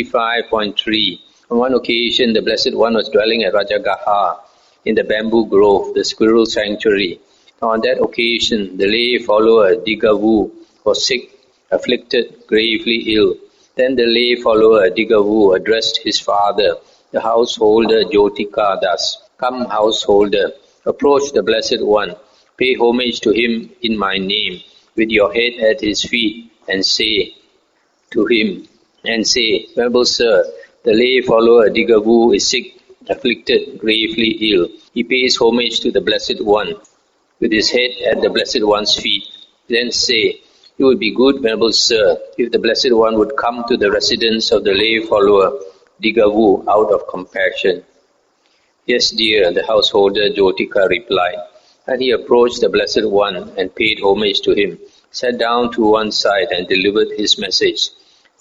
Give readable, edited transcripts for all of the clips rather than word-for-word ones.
65.3. On one occasion, the Blessed One was dwelling at Rajagaha in the bamboo grove, the squirrel sanctuary. On that occasion, the lay follower Digavu was sick, afflicted, gravely ill. Then the lay follower Digavu addressed his father, the householder Jotika, thus: "Come, householder, approach the Blessed One, pay homage to him in my name, with your head at his feet, and say to him, Venerable Sir, the lay follower Digavu is sick, afflicted, gravely ill. He pays homage to the Blessed One, with his head at the Blessed One's feet. Then say, it would be good, Venerable Sir, if the Blessed One would come to the residence of the lay follower Digavu out of compassion." "Yes, dear," the householder Jotika replied. And he approached the Blessed One and paid homage to him, sat down to one side and delivered his message.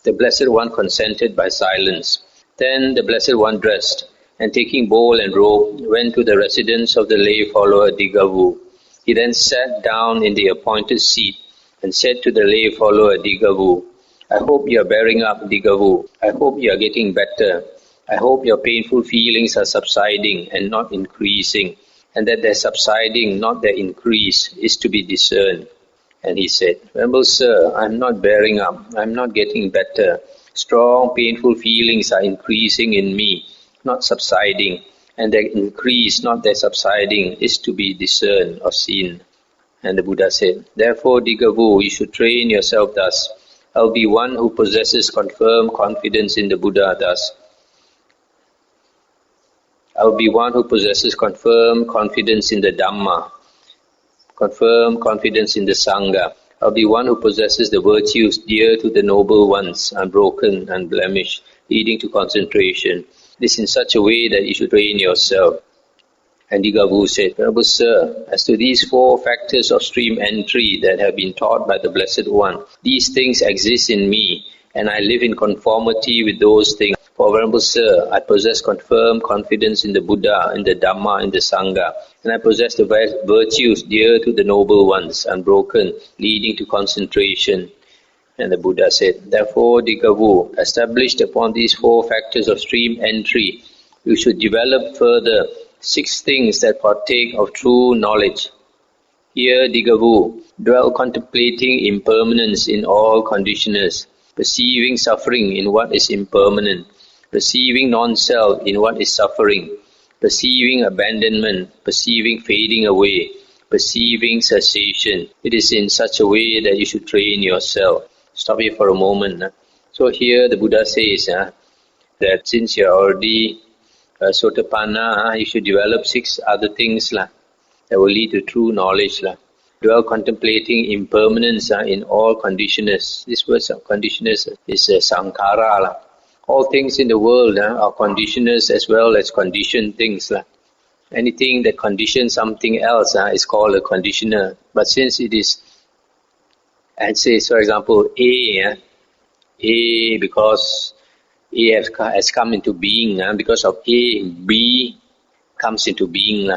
The Blessed One consented by silence. Then the Blessed One dressed, and taking bowl and robe, went to the residence of the lay follower Digavu. He then sat down in the appointed seat and said to the lay follower Digavu, "I hope you are bearing up, Digavu. I hope you are getting better. I hope your painful feelings are subsiding and not increasing, and that their subsiding, not their increase, is to be discerned." And he said, "Venerable Sir, I am not bearing up. I am not getting better. Strong, painful feelings are increasing in me, not subsiding, and their increase, not their subsiding, is to be discerned or seen." And the Buddha said, "Therefore, Digavu, you should train yourself thus. I'll be one who possesses confirmed confidence in the Buddha thus. I'll be one who possesses confirmed confidence in the Dhamma, confirmed confidence in the Sangha. I'll be one who possesses the virtues dear to the noble ones, unbroken, unblemished, leading to concentration. This in such a way that you should train yourself." And Digavu said, "Venerable Sir, as to these four factors of stream entry that have been taught by the Blessed One, these things exist in me, and I live in conformity with those things. For, Venerable Sir, I possess confirmed confidence in the Buddha, in the Dhamma, in the Sangha, and I possess the virtues dear to the noble ones, unbroken, leading to concentration." And the Buddha said, "Therefore, Digavu, established upon these four factors of stream entry, you should develop further 6 things that partake of true knowledge. Here, Digavu, dwell contemplating impermanence in all conditioners, perceiving suffering in what is impermanent, perceiving non-self in what is suffering, perceiving abandonment, perceiving fading away, perceiving cessation. It is in such a way that you should train yourself." Stop here for a moment. So here the Buddha says that since you are already Sotapanna, you should develop 6 other things that will lead to true knowledge. Dwell contemplating impermanence in all conditioners. This word conditioners is sankhara. All things in the world are conditioners as well as conditioned things. Anything that conditions something else is called a conditioner. But since it is, I'd say, for example, A because A has come into being, because of A, B comes into being.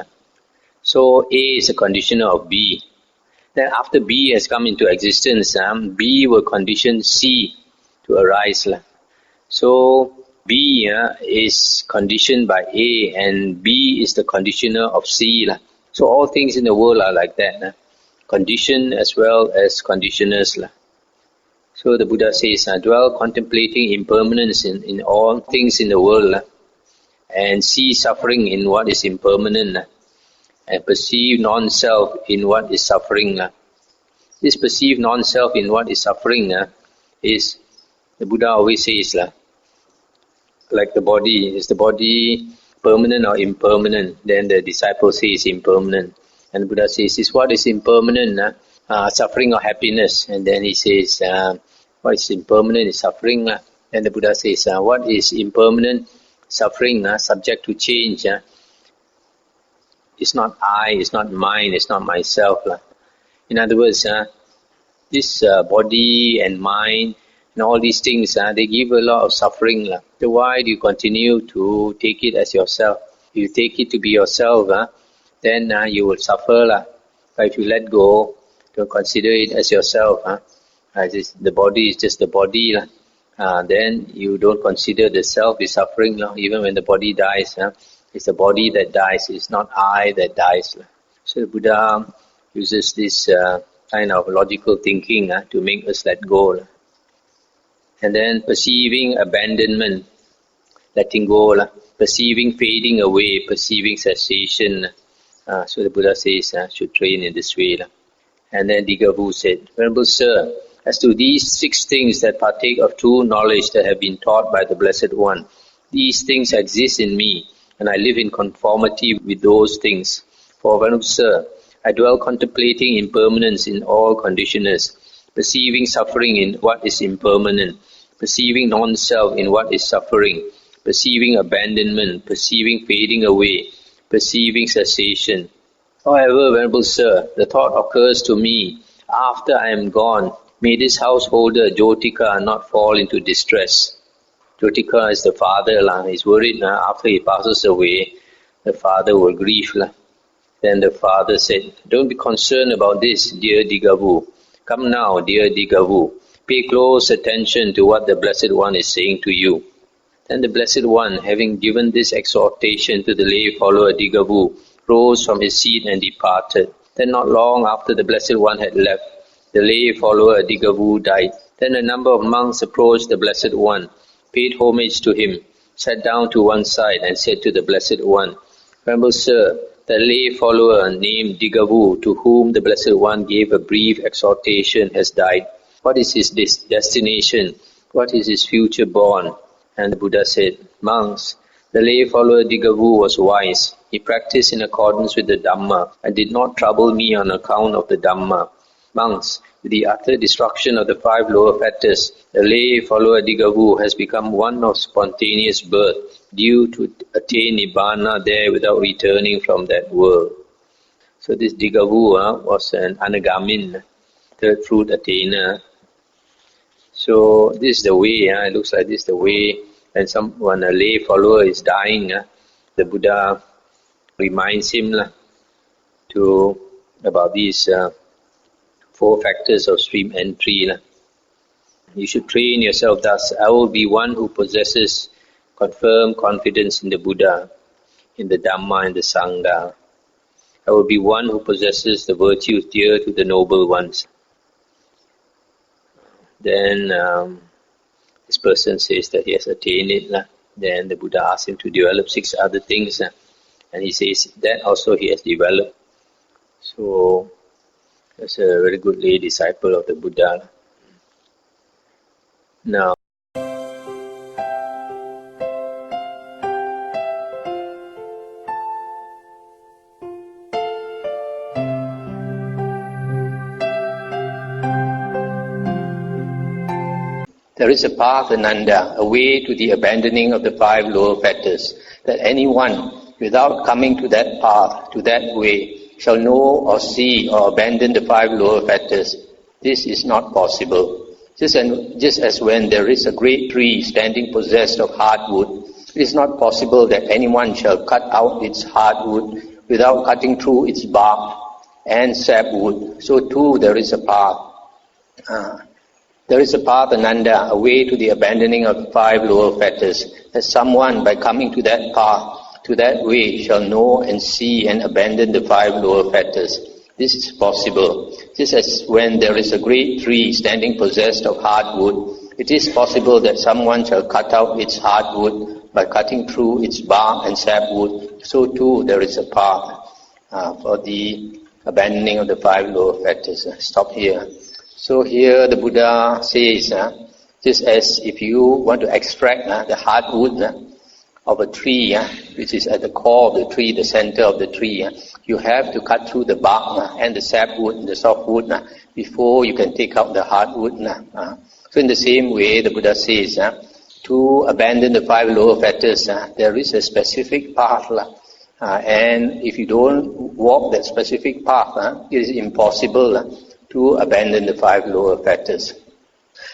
So A is a conditioner of B. Then after B has come into existence, B will condition C to arise. So B is conditioned by A, and B is the conditioner of C. So all things in the world are like that. Conditioned as well as conditioners. So the Buddha says, dwell contemplating impermanence in all things in the world, and see suffering in what is impermanent, and perceive non-self in what is suffering. This perceive non-self in what is suffering is, the Buddha always says, like the body, is the body permanent or impermanent? Then the disciple says impermanent. And the Buddha says, is what is impermanent? Suffering or happiness? And then he says, what is impermanent is suffering. And the Buddha says, what is impermanent? Suffering, subject to change. It's not I, it's not mine, it's not myself. In other words, this body and mind and all these things, they give a lot of suffering. So why do you continue to take it as yourself? If you take it to be yourself, then you will suffer. But if you let go, don't consider it as yourself. The body is just the body. then you don't consider the self is suffering. Even when the body dies, it's the body that dies, it's not I that dies. So the Buddha uses this kind of logical thinking to make us let go. And then perceiving abandonment, letting go, perceiving fading away, perceiving cessation. So the Buddha says, should train in this way. And then Dighavu said, Venerable Sir, as to these 6 things that partake of true knowledge that have been taught by the Blessed One, these things exist in me, and I live in conformity with those things. For Venerable Sir, I dwell contemplating impermanence in all conditioners, perceiving suffering in what is impermanent, perceiving non-self in what is suffering, perceiving abandonment, perceiving fading away, perceiving cessation. However, Venerable Sir, the thought occurs to me, after I am gone, may this householder, Jotika, not fall into distress. Jotika is the father, he's worried after he passes away, the father will grieve. Then the father said, don't be concerned about this, dear Dighavu. Come now, dear Dighavu, pay close attention to what the Blessed One is saying to you. Then the Blessed One, having given this exhortation to the lay follower Dighavu, rose from his seat and departed. Then not long after the Blessed One had left, the lay follower Dighavu died. Then a number of monks approached the Blessed One, paid homage to him, sat down to one side and said to the Blessed One, Venerable Sir, the lay follower named Dighavu, to whom the Blessed One gave a brief exhortation, has died. What is his destination? What is his future born? And the Buddha said, Monks, the lay follower Dighavu was wise. He practiced in accordance with the Dhamma and did not trouble me on account of the Dhamma. Monks, with the utter destruction of the 5 lower fetters, the lay follower Dighavu has become one of spontaneous birth, due to attain Nibbana there without returning from that world. So this Dighavu was an Anagamin, third fruit attainer. So this is the way, it looks like this is the way when a lay follower is dying, the Buddha reminds him about these 4 factors of stream entry. You should train yourself thus. I will be one who possesses confirmed confidence in the Buddha, in the Dhamma and the Sangha. I will be one who possesses the virtues dear to the noble ones. Then this person says that he has attained it. Then the Buddha asks him to develop 6 other things. And he says that also he has developed. So that's a very good lay disciple of the Buddha. Now, there is a path, Ananda, a way to the abandoning of the 5 lower fetters, that anyone, without coming to that path, to that way, shall know or see or abandon the 5 lower fetters. This is not possible. Just as when there is a great tree standing possessed of hardwood, it is not possible that anyone shall cut out its hardwood without cutting through its bark and sapwood. So too there is a path. There is a path, Ananda, a way to the abandoning of 5 lower fetters, that someone, by coming to that path, to that way, shall know and see and abandon the 5 lower fetters. This is possible. Just as when there is a great tree standing possessed of hardwood, it is possible that someone shall cut out its hardwood by cutting through its bark and sapwood. So too there is a path for the abandoning of the 5 lower fetters. Stop here. So here the Buddha says, just as if you want to extract the hardwood of a tree, which is at the core of the tree, the center of the tree, you have to cut through the bark and the sapwood, the softwood, before you can take out the hardwood. So in the same way, the Buddha says, to abandon the 5 lower fetters, there is a specific path. And if you don't walk that specific path, it is impossible to abandon the 5 lower fetters.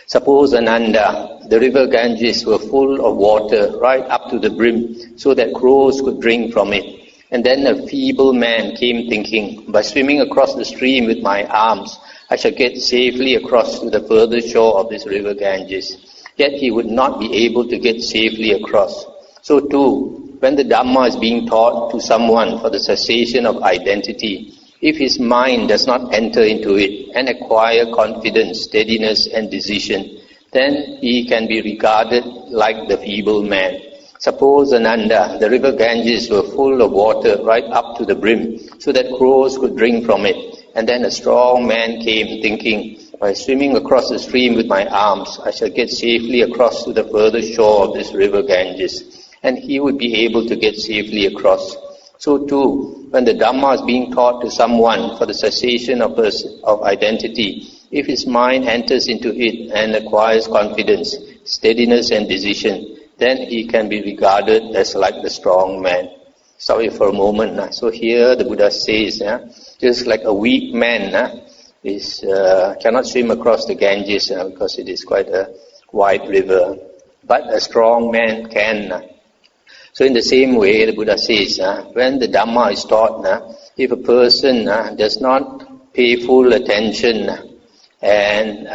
Suppose, Ananda, the river Ganges were full of water right up to the brim, so that crows could drink from it. And then a feeble man came thinking, by swimming across the stream with my arms, I shall get safely across to the further shore of this river Ganges. yet he would not be able to get safely across. So too, when the Dhamma is being taught to someone for the cessation of identity, if his mind does not enter into it and acquire confidence, steadiness and decision, then he can be regarded like the feeble man. Suppose, Ananda, the river Ganges were full of water right up to the brim, so that crows could drink from it, and then a strong man came thinking, by swimming across the stream with my arms, I shall get safely across to the further shore of this river Ganges, and he would be able to get safely across. So too, when the Dhamma is being taught to someone for the cessation of identity, if his mind enters into it and acquires confidence, steadiness and decision, then he can be regarded as like the strong man. Sorry for a moment. So here the Buddha says, just like a weak man cannot swim across the Ganges because it is quite a wide river, but a strong man can. So in the same way, the Buddha says, when the Dhamma is taught, if a person does not pay full attention and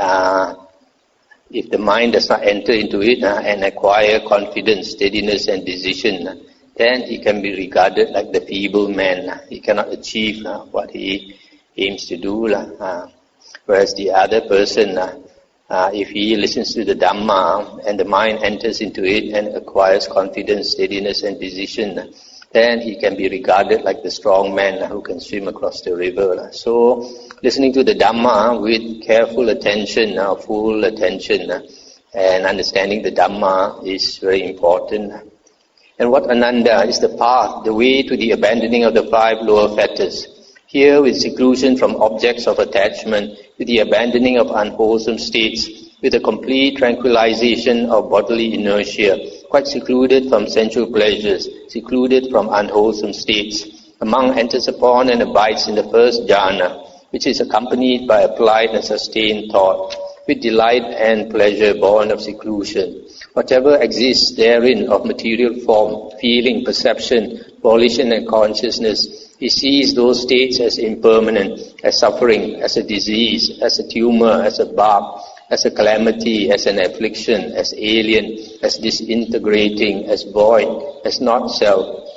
if the mind does not enter into it and acquire confidence, steadiness and decision, then he can be regarded like the feeble man. He cannot achieve what he aims to do. Whereas the other person, if he listens to the Dhamma and the mind enters into it and acquires confidence, steadiness and decision, then he can be regarded like the strong man who can swim across the river. So, listening to the Dhamma with careful attention, full attention, and understanding the Dhamma is very important. And what Ananda is the path, the way to the abandoning of the 5 lower fetters. Here, with seclusion from objects of attachment, with the abandoning of unwholesome states, with a complete tranquilization of bodily inertia, quite secluded from sensual pleasures, secluded from unwholesome states, a monk enters upon and abides in the first jhana, which is accompanied by applied and sustained thought, with delight and pleasure born of seclusion. Whatever exists therein of material form, feeling, perception, volition and consciousness, he sees those states as impermanent, as suffering, as a disease, as a tumor, as a barb, as a calamity, as an affliction, as alien, as disintegrating, as void, as not self.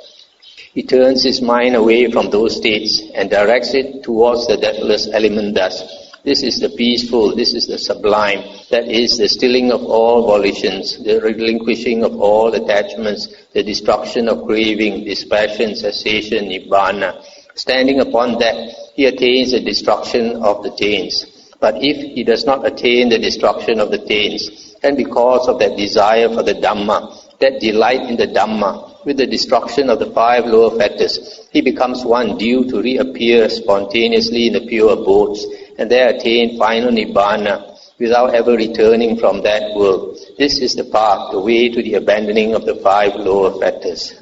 He turns his mind away from those states and directs it towards the deathless element thus. This is the peaceful, this is the sublime, that is the stilling of all volitions, the relinquishing of all attachments, the destruction of craving, dispassion, cessation, nibbana. Standing upon that, he attains the destruction of the taints. But if he does not attain the destruction of the taints, and because of that desire for the Dhamma, that delight in the Dhamma, with the destruction of the 5 lower fetters, he becomes one due to reappear spontaneously in the pure abodes, and there attain final Nibbana, without ever returning from that world. This is the path, the way to the abandoning of the 5 lower fetters.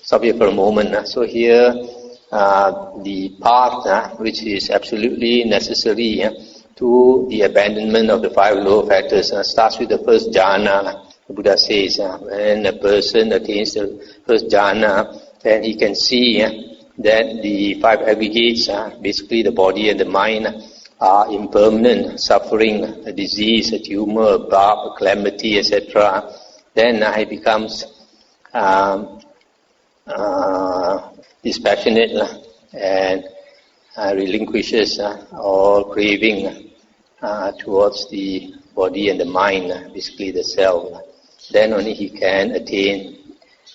Stop here for a moment. So here, the path which is absolutely necessary to the abandonment of the 5 lower fetters starts with the first jhana. The Buddha says, when a person attains the first jhana, then he can see that the 5 aggregates, basically the body and the mind, are impermanent, suffering, a disease, a tumor, a barb, a calamity, etc. Then he becomes dispassionate and relinquishes all craving towards the body and the mind, basically the self. Then only he can attain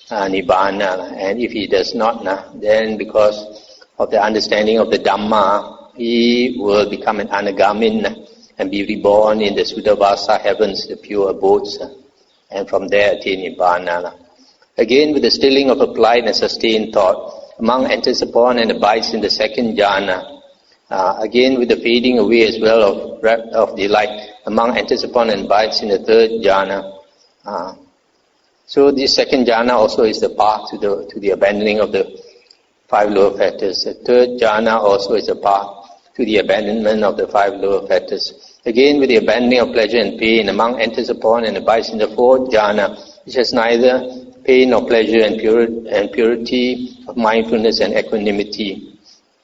Nibbana. And if he does not, then because of the understanding of the Dhamma, he will become an anagamin and be reborn in the Suddhavasa heavens, the pure abodes, and from there attain Nibbana. Again, with the stilling of applied and sustained thought, a monk enters upon and abides in the second jhana. Again, with the fading away as well of delight, a monk enters upon and abides in the third jhana. So this second jhana also is the path to the abandoning of the 5 lower fetters. The third jhana also is a path to the abandonment of the 5 lower fetters. Again, with the abandoning of pleasure and pain, a monk enters upon and abides in the fourth jhana, which has neither pain nor pleasure and purity of mindfulness and equanimity.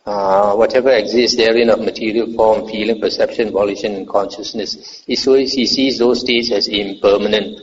Whatever exists therein of material form, feeling, perception, volition, and consciousness, he sees those states as impermanent,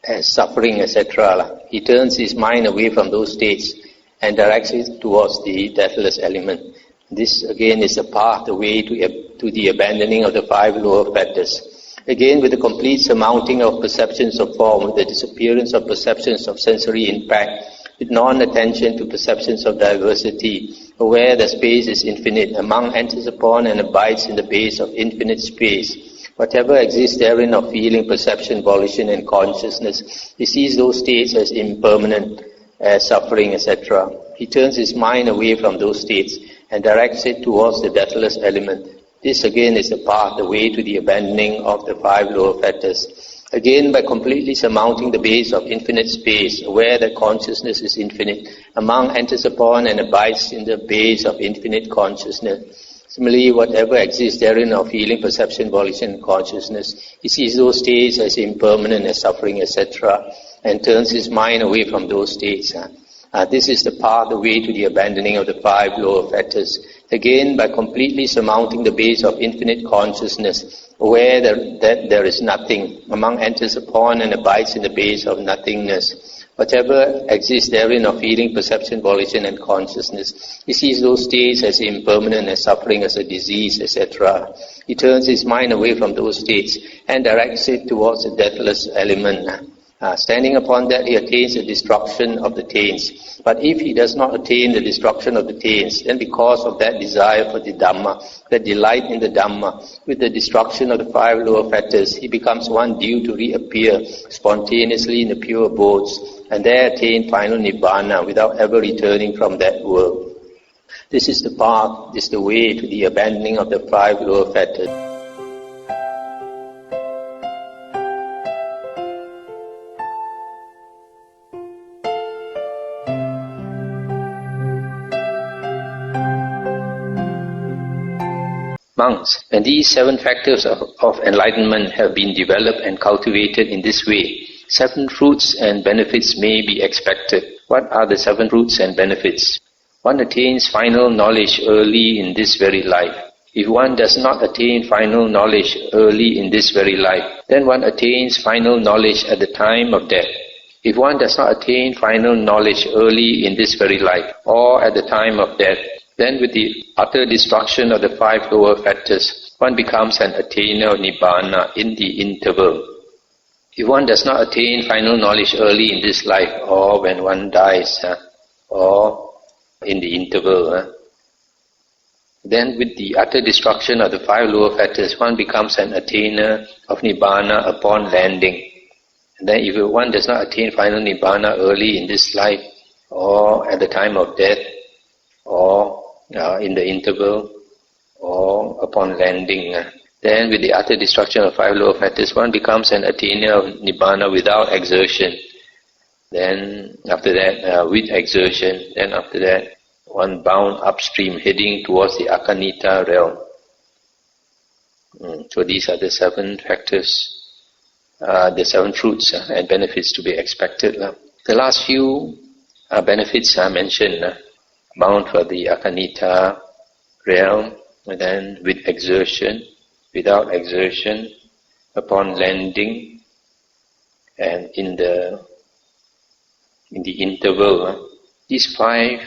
as suffering, etc. He turns his mind away from those states and directs it towards the deathless element. This again is the path, the way to the abandoning of the five lower fetters. Again, with the complete surmounting of perceptions of form, with the disappearance of perceptions of sensory impact, with non-attention to perceptions of diversity, aware that space is infinite, among enters upon and abides in the base of infinite space. Whatever exists therein of feeling, perception, volition, and consciousness, he sees those states as impermanent, as suffering, etc. He turns his mind away from those states and directs it towards the deathless element. This again is the path, the way to the abandoning of the five lower fetters. Again, by completely surmounting the base of infinite space, aware that consciousness is infinite, among enters upon and abides in the base of infinite consciousness. Similarly, whatever exists therein of feeling, perception, volition, and consciousness, he sees those states as impermanent, as suffering, etc., and turns his mind away from those states. This is the path, the way to the abandoning of the five lower fetters. Again, by completely surmounting the base of infinite consciousness, aware that there is nothing, among enters upon and abides in the base of nothingness. Whatever exists therein of feeling, perception, volition, and consciousness, he sees those states as impermanent, as suffering, as a disease, etc. He turns his mind away from those states and directs it towards the deathless element. Standing upon that, he attains the destruction of the taints. But if he does not attain the destruction of the taints, then because of that desire for the Dhamma, that delight in the Dhamma, with the destruction of the five lower fetters, he becomes one due to reappear spontaneously in the pure abodes, and there attain final Nibbana without ever returning from that world. This is the path, this is the way to the abandoning of the five lower fetters. Monks, when these 7 factors of enlightenment have been developed and cultivated in this way, 7 fruits and benefits may be expected. What are the 7 fruits and benefits? One attains final knowledge early in this very life. If one does not attain final knowledge early in this very life, then one attains final knowledge at the time of death. If one does not attain final knowledge early in this very life, or at the time of death, then with the utter destruction of the 5 lower fetters, one becomes an attainer of Nibbana in the interval. If one does not attain final knowledge early in this life, or when one dies, or in the interval, then with the utter destruction of the 5 lower fetters, one becomes an attainer of Nibbana upon landing. And then if one does not attain final Nibbana early in this life, or at the time of death, or in the interval, or upon landing, then with the utter destruction of 5 lower fetters, one becomes an attainer of Nibbana without exertion. Then after that, with exertion, then after that, one bound upstream, heading towards the Akanita realm. So these are the 7 factors, the 7 fruits and benefits to be expected. The last few benefits are mentioned. Bound for the Akanita realm, and then with exertion, without exertion, upon landing, and in the interval. These 5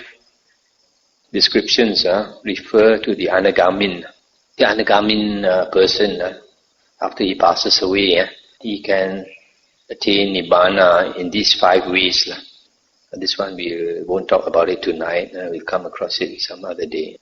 descriptions refer to the Anagamin. The Anagamin person, after he passes away, he can attain Nibbana in these 5 ways. This one we won't talk about it tonight. We'll come across it some other day.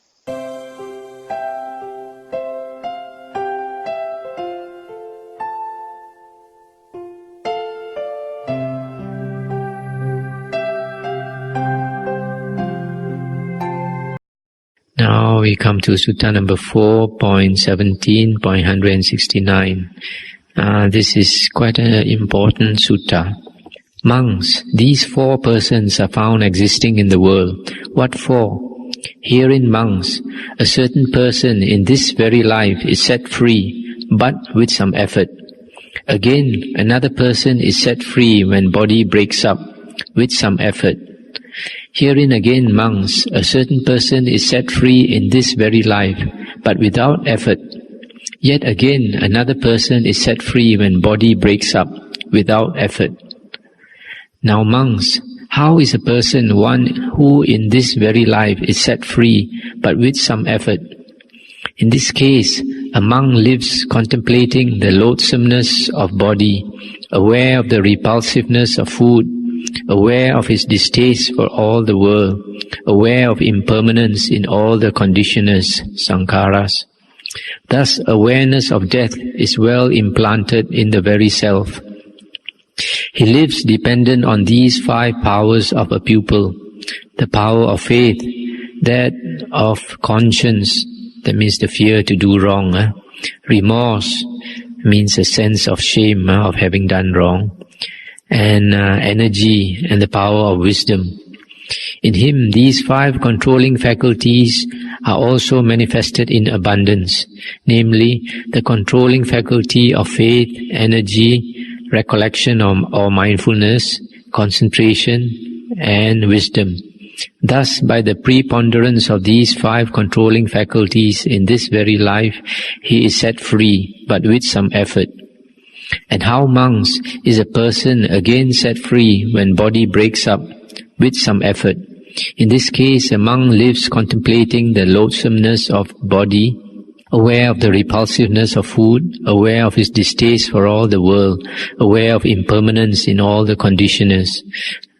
Now we come to Sutta number 4.17.169. This is quite an important sutta. Monks, these 4 persons are found existing in the world. What for? Herein, monks, a certain person in this very life is set free, but with some effort. Again, another person is set free when body breaks up, with some effort. Herein again, monks, a certain person is set free in this very life, but without effort. Yet again, another person is set free when body breaks up, without effort. Now monks, how is a person one who in this very life is set free, but with some effort? In this case, a monk lives contemplating the loathsomeness of body, aware of the repulsiveness of food, aware of his distaste for all the world, aware of impermanence in all the conditioners, sankharas. Thus, awareness of death is well implanted in the very self. He lives dependent on these 5 powers of a pupil: the power of faith, that of conscience, that means the fear to do wrong, remorse means a sense of shame of having done wrong, and energy and the power of wisdom. In him, these 5 controlling faculties are also manifested in abundance, namely the controlling faculty of faith, energy, recollection or mindfulness, concentration, and wisdom. Thus, by the preponderance of these 5 controlling faculties in this very life, he is set free, but with some effort. And how, monks, is a person again set free when body breaks up, with some effort? In this case, a monk lives contemplating the loathsomeness of body, aware of the repulsiveness of food, aware of his distaste for all the world, aware of impermanence in all the conditioners.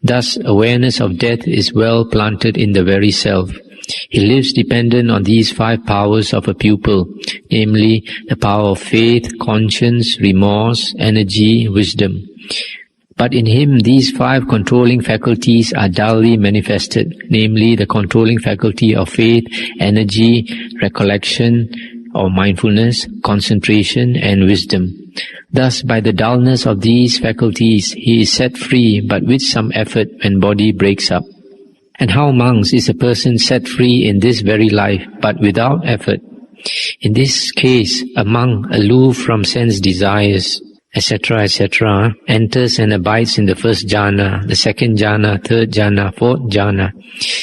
Thus, awareness of death is well planted in the very self. He lives dependent on these 5 powers of a pupil, namely the power of faith, conscience, remorse, energy, wisdom. But in him these 5 controlling faculties are dully manifested, namely the controlling faculty of faith, energy, recollection or mindfulness, concentration and wisdom. Thus, by the dullness of these faculties, he is set free, but with some effort when body breaks up. And how, monks, is a person set free in this very life, but without effort? In this case, a monk aloof from sense desires, etc., etc., enters and abides in the first jhana, the second jhana, third jhana, fourth jhana.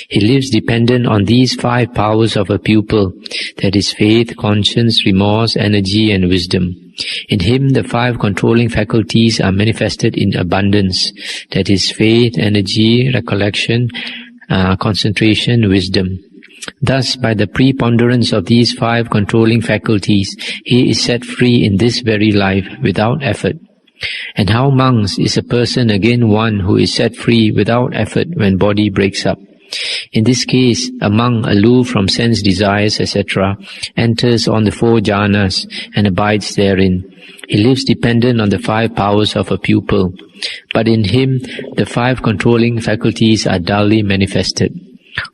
He lives dependent on these 5 powers of a pupil, that is faith, conscience, remorse, energy and wisdom. In him the 5 controlling faculties are manifested in abundance, that is faith, energy, recollection, concentration, wisdom. Thus, by the preponderance of these 5 controlling faculties, he is set free in this very life without effort. And how, monks, is a person again one who is set free without effort when body breaks up? In this case, a monk aloof from sense desires, etc., enters on the 4 jhanas and abides therein. He lives dependent on the 5 powers of a pupil, but in him the 5 controlling faculties are dully manifested.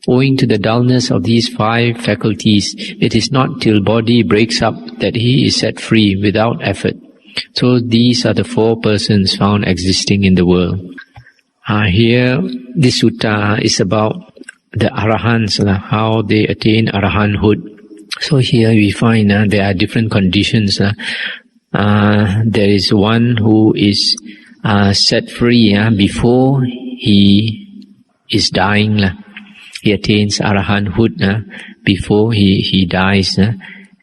Owing to the dullness of these 5 faculties, it is not till body breaks up that he is set free without effort. So these are the 4 persons found existing in the world. Here, this sutta is about the arahants, how they attain arahanthood. So here we find there are different conditions. There is one who is set free before he is dying. He attains arahanthood before he dies.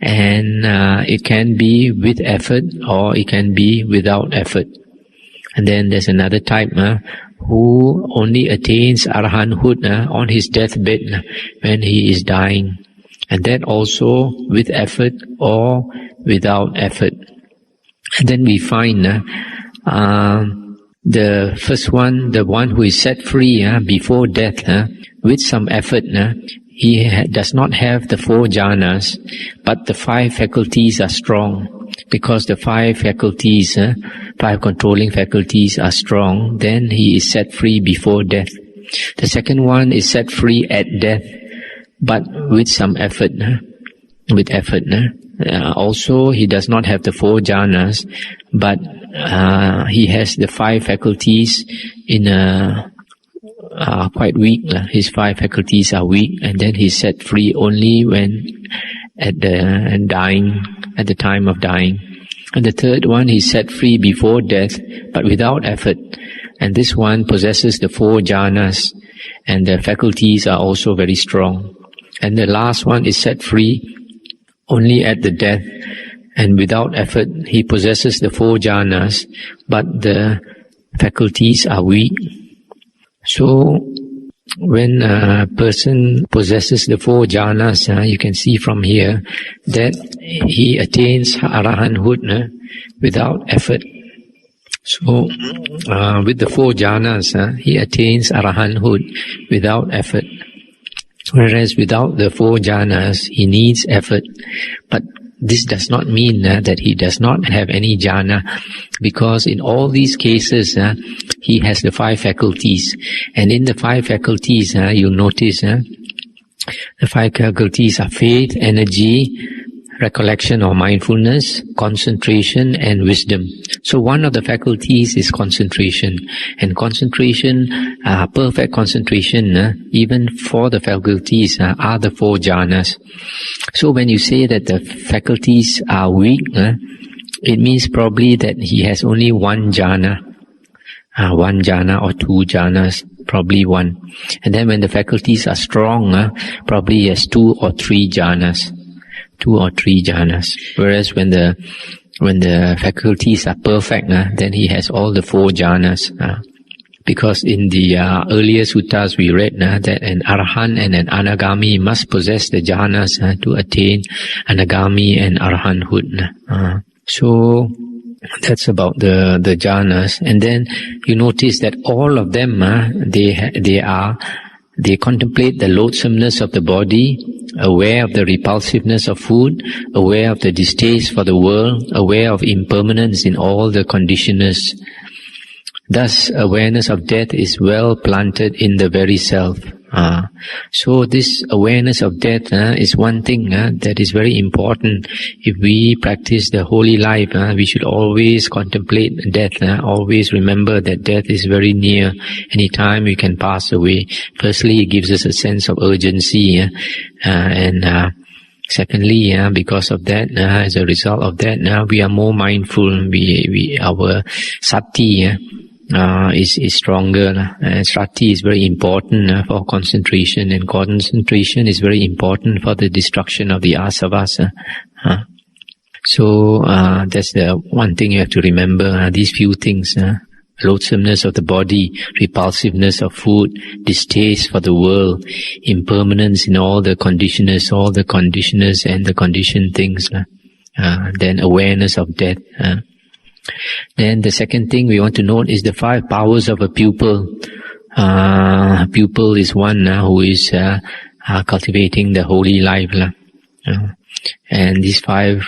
And it can be with effort or it can be without effort. And then there's another type who only attains arahanthood on his deathbed when he is dying, and that also with effort or without effort. And then we find the first one, the one who is set free before death with some effort. He does not have the 4 jhanas, but the 5 faculties are strong. Because the 5 faculties, 5 controlling faculties are strong, then he is set free before death. The second one is set free at death, but with some effort. With effort. Also, he does not have the 4 jhanas, but he has the 5 faculties in quite weak. His 5 faculties are weak, and then he's set free only when at the time of dying. And the third one, he's set free before death, but without effort. And this one possesses the 4 jhanas, and the faculties are also very strong. And the last one is set free only at the death, and without effort he possesses the 4 jhanas, but the faculties are weak. So when a person possesses the 4 jhanas, you can see from here that he attains arahanthood without effort. So with the 4 jhanas, he attains arahanthood without effort. Whereas without the 4 jhanas, he needs effort. But this does not mean that he does not have any jhana, because in all these cases he has the 5 faculties, and in the 5 faculties you'll notice the 5 faculties are faith, energy, recollection or mindfulness, concentration and wisdom. So one of the faculties is concentration, and concentration, perfect concentration, even for the faculties are the 4 jhanas. So when you say that the faculties are weak, it means probably that he has only 1 jhana, 1 jhana or 2 jhanas, probably 1. And then when the faculties are strong, probably he has 2 or 3 jhanas. 2 or 3 jhanas. Whereas when the faculties are perfect, then he has all the 4 jhanas. Because in the earlier suttas we read that an arahant and an anagami must possess the jhanas to attain anagami and arahanthood. So that's about the jhanas. And then you notice that all of them they contemplate the loathsomeness of the body, aware of the repulsiveness of food, aware of the distaste for the world, aware of impermanence in all the conditioners. Thus, awareness of death is well planted in the very self. So this awareness of death is one thing that is very important. If we practice the holy life, we should always contemplate death, always remember that death is very near. Anytime we can pass away. Firstly, it gives us a sense of urgency, and secondly, because of that, as a result of that, we are more mindful. Our sati is stronger. Sati is very important for concentration, and concentration is very important for the destruction of the asavas. So that's the one thing you have to remember. These few things: loathsomeness of the body, repulsiveness of food, distaste for the world, impermanence in all the conditioners and the conditioned things. Then awareness of death. Then the second thing we want to note is the 5 powers of a pupil. Pupil is one who is cultivating the holy life. And these 5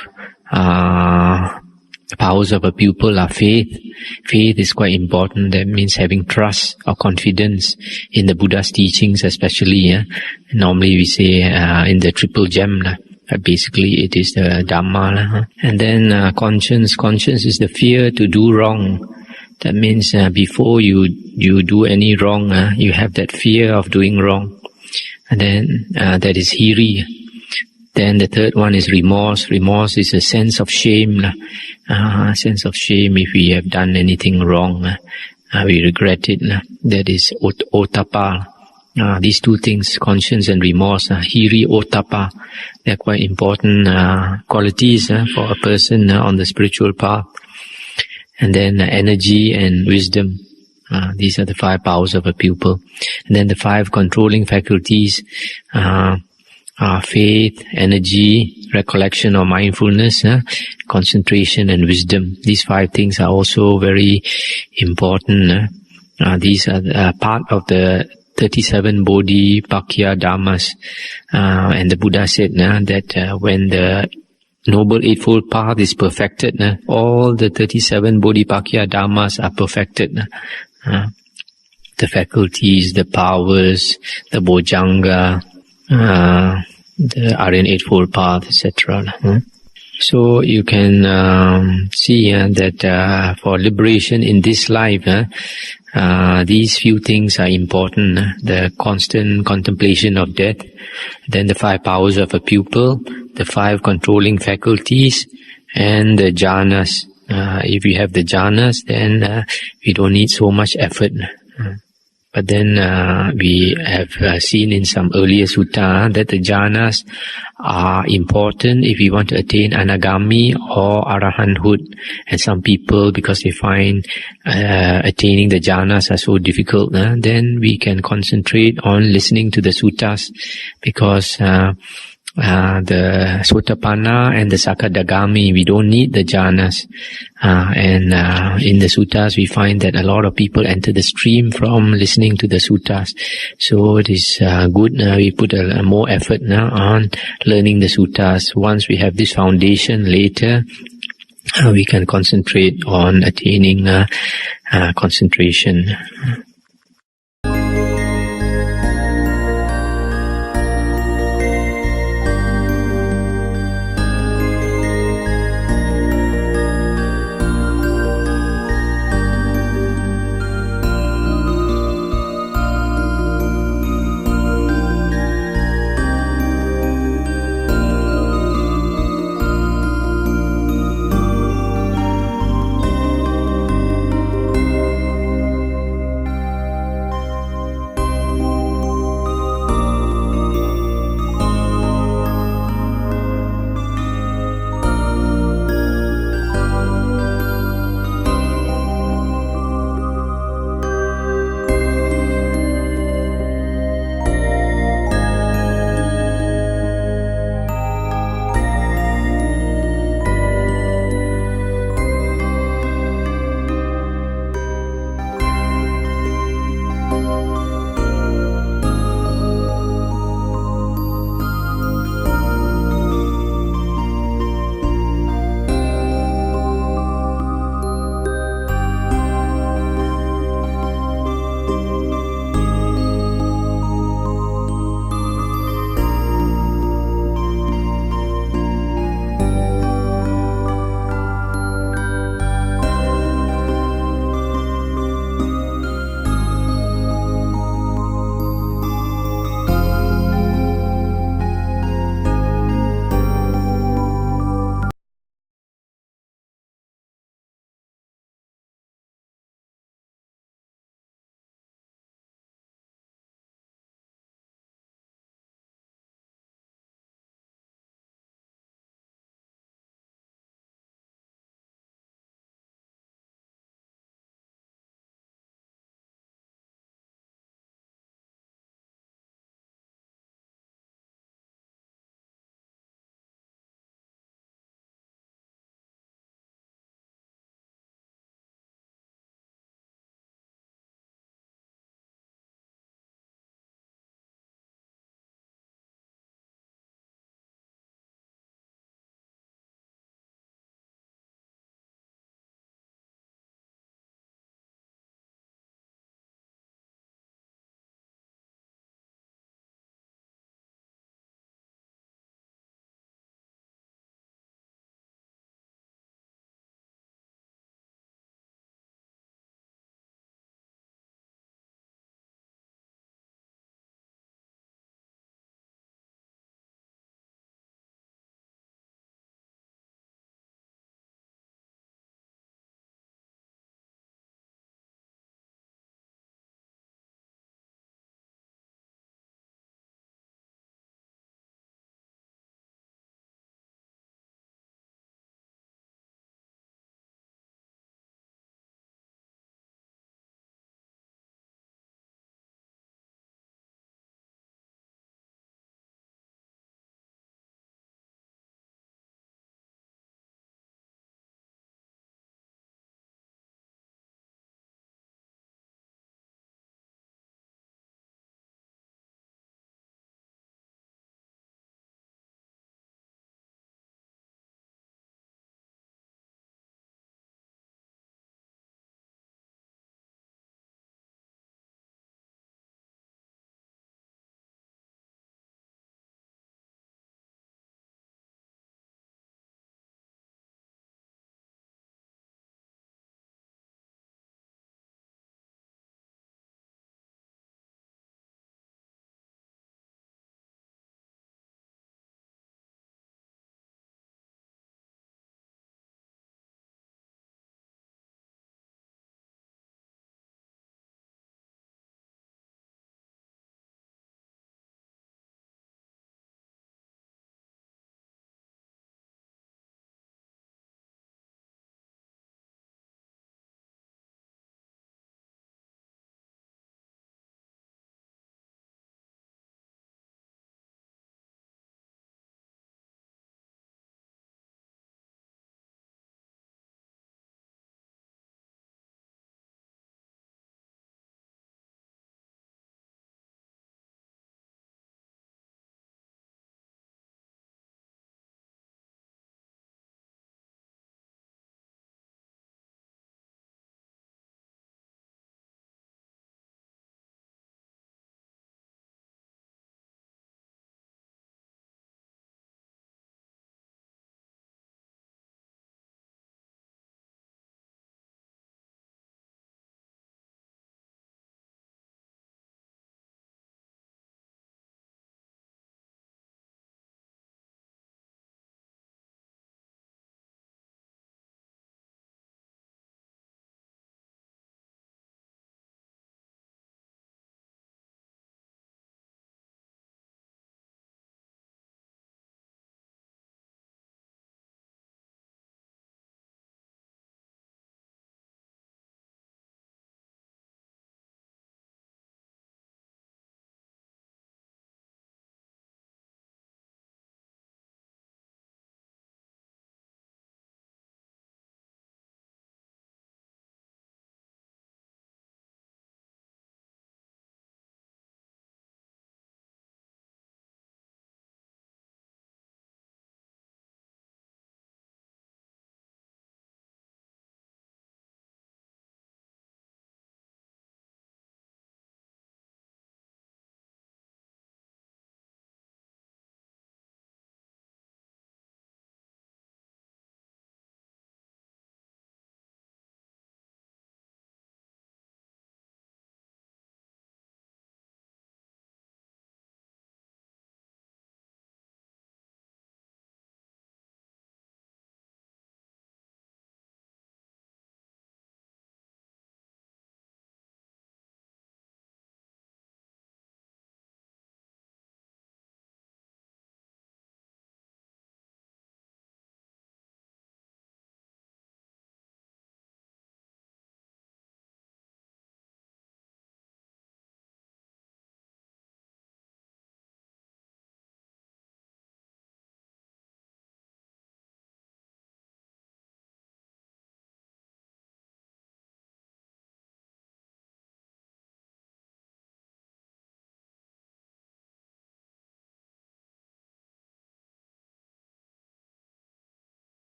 powers of a pupil are faith. Faith is quite important. That means having trust or confidence in the Buddha's teachings, especially. Normally we say in the triple gem. Basically, it is the Dhamma. And then conscience. Conscience is the fear to do wrong. That means before you do any wrong, you have that fear of doing wrong. And then that is hiri. Then the third one is remorse. Remorse is a sense of shame. Sense of shame if we have done anything wrong. We regret it. That is ottappa. These 2 things, conscience and remorse, hiri, ottappa, they're quite important qualities for a person on the spiritual path. And then energy and wisdom. These are the 5 powers of a pupil. And then the 5 controlling faculties are faith, energy, recollection or mindfulness, concentration and wisdom. These 5 things are also very important. These are part of the 37 Bodhipakya Dhammas, and the Buddha said that when the Noble Eightfold Path is perfected, all the 37 Bodhipakya Dhammas are perfected. The faculties, the powers, the Bojjhanga, the Aryan Eightfold Path, etc. So you can see that for liberation in this life, these few things are important. The constant contemplation of death, then the 5 powers of a pupil, the 5 controlling faculties, and the jhanas. If you have the jhanas, then we don't need so much effort. But then we have seen in some earlier sutta that the jhanas are important if we want to attain anagami or arahanthood. And some people, because they find attaining the jhanas are so difficult, then we can concentrate on listening to the suttas, because the Sotapanna and the Sakadagami, we don't need the jhanas. And in the suttas, we find that a lot of people enter the stream from listening to the suttas. So it is good. We put a more effort on learning the suttas. Once we have this foundation, later we can concentrate on attaining concentration.